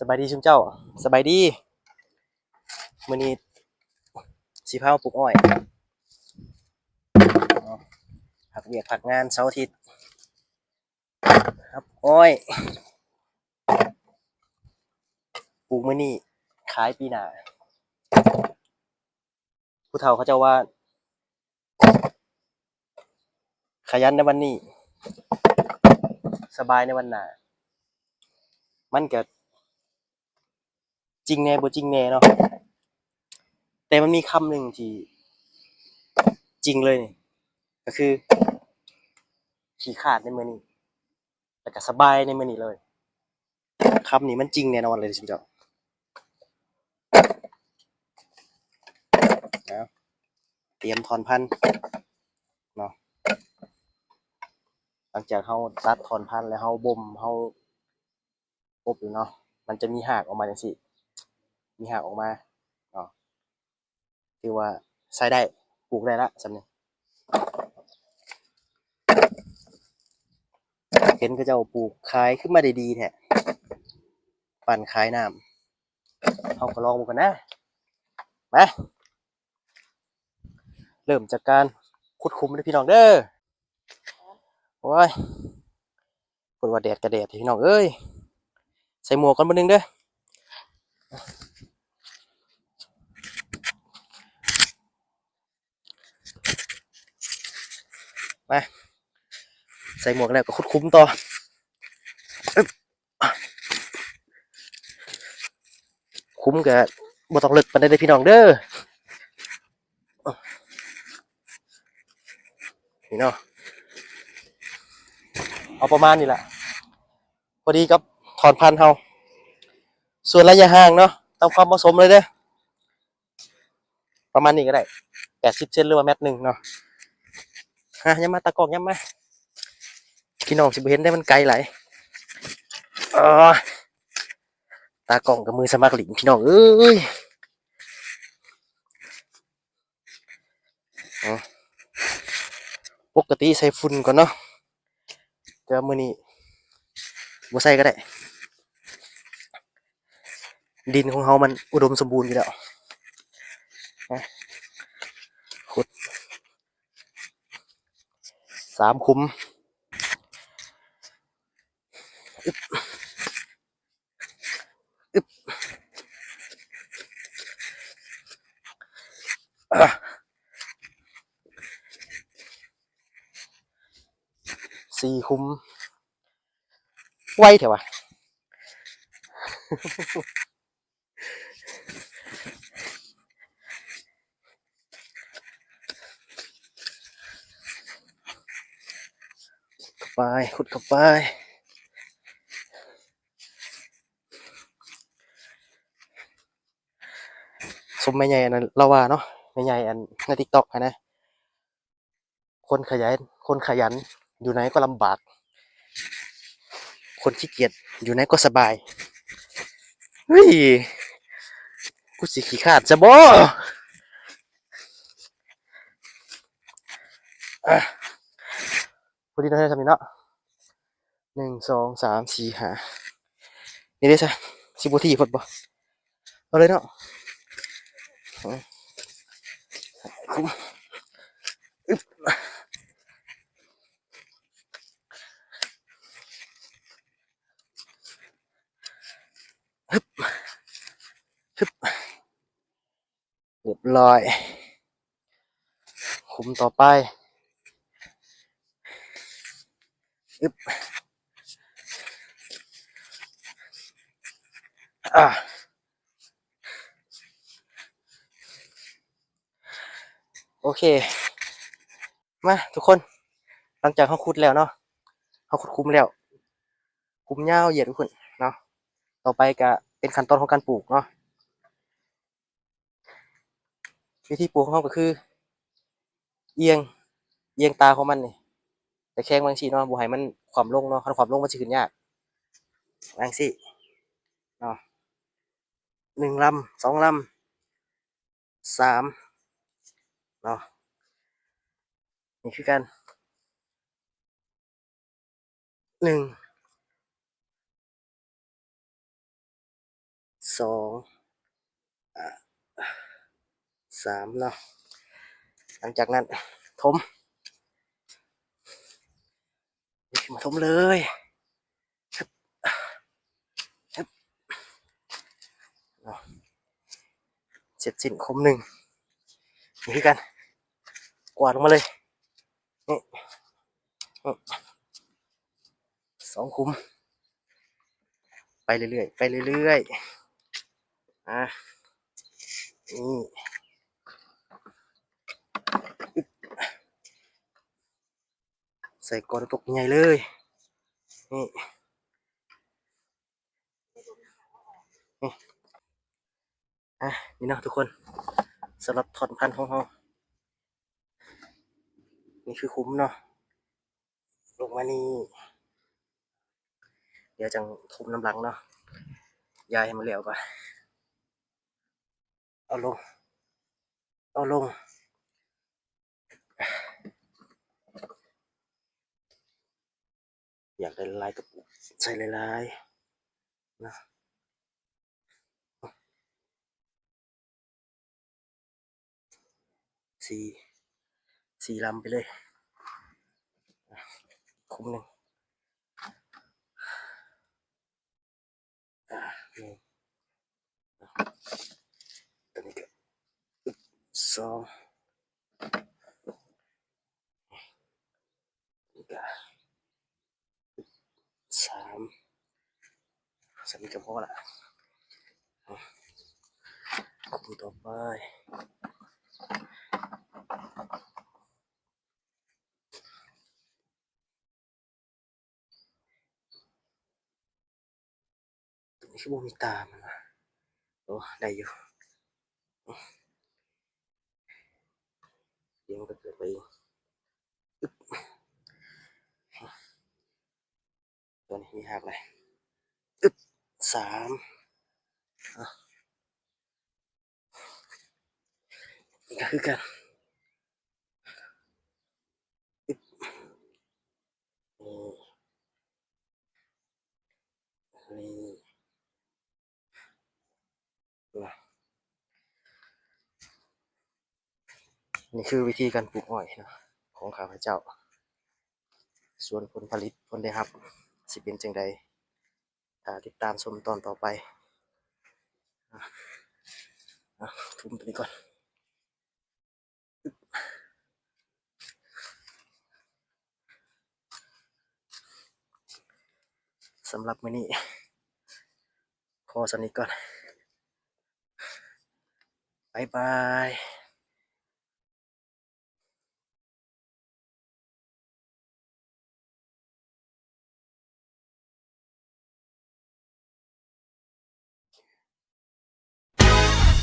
สบายดีชุมเจ้าสบายดีมื้อนี้สิพามาปลูกอ้อยผักเวียกผักงานเสาร์อาทิตย์ครับอ้อยปลูกมื้อนี้ขายปีหน้าผู้เฒ่าเขาเจ้าว่าขยันในวันนี้สบายในวันหน้ามันก็จริงแหน่บ่จริงแหน่เนาะแต่มันมีคำหนึ่งที่จริงเลยนี่ก็คือขี้คร้านในมื้อนี้แล้วก็สบายในมื้อนี้เลยคำนี้มันจริงแน่นอนเลยชุมเจ้านะเตรียมถอนพันธุ์เนาะหลังจากเฮาตัดถอนพันธุ์แล้วเฮาบ่มเฮาอบอยู่เนาะมันจะมีหากออกมาจังซี่มีหากออกมาเนาะถือว่าใช้ได้ปลูกได้แล้วสำนี้เห็นเขาเจ้าปลูกขายขึ้นมาได้ดีแท้ปั่นขายน้ำเฮาก็ลองดูกันนะมาเริ่มจากการขุดคุมเด้อพี่น้องเด้อโอ้ยเพิ่นว่าแดดก็แดดพี่น้องเอ้ยใส่หมวกก่อนมื้อนึงเด้อมาใส่หมวกแล้วก็ขุดคุมต่ออึ๊บคุมก็บ่ต้องลึกปานใดเด้อพี่น้องเด้อนี่เนาะเอาประมาณนี้ล่ะพอดีกับถอนพันธุ์เฮาส่วนระยะห่างเนาะตามความเหมาะสมเลยเด้อประมาณนี้ก็ได้80เซนหรือว่าเมตรหนึงเนาะยามมาตากล้องยามมาพี่น้องสิบ่เห็นได้มันไกลหลายเออตากล้องกับมือสมัครหลินพี่น้องเอ้ยปกติใส่ฝุ่นก่อนเนาะแต่ว่ามื้อนี้บ่ใส่ก็ได้ดินของเฮามันอุดมสมบูรณ์อยู่แล้วนะขุด3ขุมอึบอึบอ่ะ4ขุมไวเถอะวะเข้าไปขุดเข้าไปสมแม่ใหญ่อันนั้นเราว่าเนาะแม่ใหญ่อันใน TikTok หั้นนะคนขยันคนขยันอยู่ไหนก็ลำบากคนขี้เกียจอยู่ไหนก็สบายเฮ้ยกูสิขี้คร้านซะบ่อ่ะพอดีเนาะทำนี่เนาะ1 2 3 4 5นี่เด้อจ้ะสิบ่ทีพดบ่เอาเลยเนาะคุมอึบฮึบฮึบเรียบร้อยคุมต่อไปอึบอ่ะโอเคมาทุกคนหลังจากเฮาขุดแล้วเนาะเฮาขุดคุมแล้วคุมยาวเหยียดทุกคนเนาะต่อไปก็เป็นขั้นตอนของการปลูกเนาะวิธีปลูกของเฮาก็คือเอียงเอียงตาของมันนี่แต่แข้งบางทีเนาะบ่ให้มันคว่ำลงเนาะคันคว่ำลงมันสิขึ้นยากจังซี่เนาะ1ลำ2ลำ3เนาะนี่คือการ1 สองอ่าสามเนาะหลังจากนั้นทมมาทมเลยเนาะเสร็จสิ้นคมหนึ่งนี่คือกันกวาดลงมาเลยนี่สองคุมไปเรื่อยๆไปเรื่อยๆนี่ใส่ก้อนตกใหญ่เลยนี่นี่นี่เนาะทุกคนสำหรับถอนพันธุ์ของเรานี่คือคุ้มเนาะลงมานี่เดี๋ยวจังทุบน้ำหลังเนาะยายให้มันเหลวก่อนเอาลงเอาลงอยากได้ลายกระปุกใส่ลายๆนะสี่สี่ลำไปเลยคุ้มหนึ่งนี่ตัวนี้ก็สองนี่ก็สามสามีกับพ่อละคุ้มต่อไปตัวนี้คือบ่มีตามันนะโอ้ได้อยู่เดี๋ยวมันก็เกิดไปเองตัวนี้มีหักเลยสามนี่ก็คือกันนี่นี่คือวิธีการปลูกอ้อยนะของข้าพเจ้าส่วนผลผลิตผลได้รับสิเป็นจังใดติดตามชมตอนต่อไปทุ่มตัวนี้ก่อนสำหรับมื้อนี้พอสำนี้ก่อนบ๊ายบาย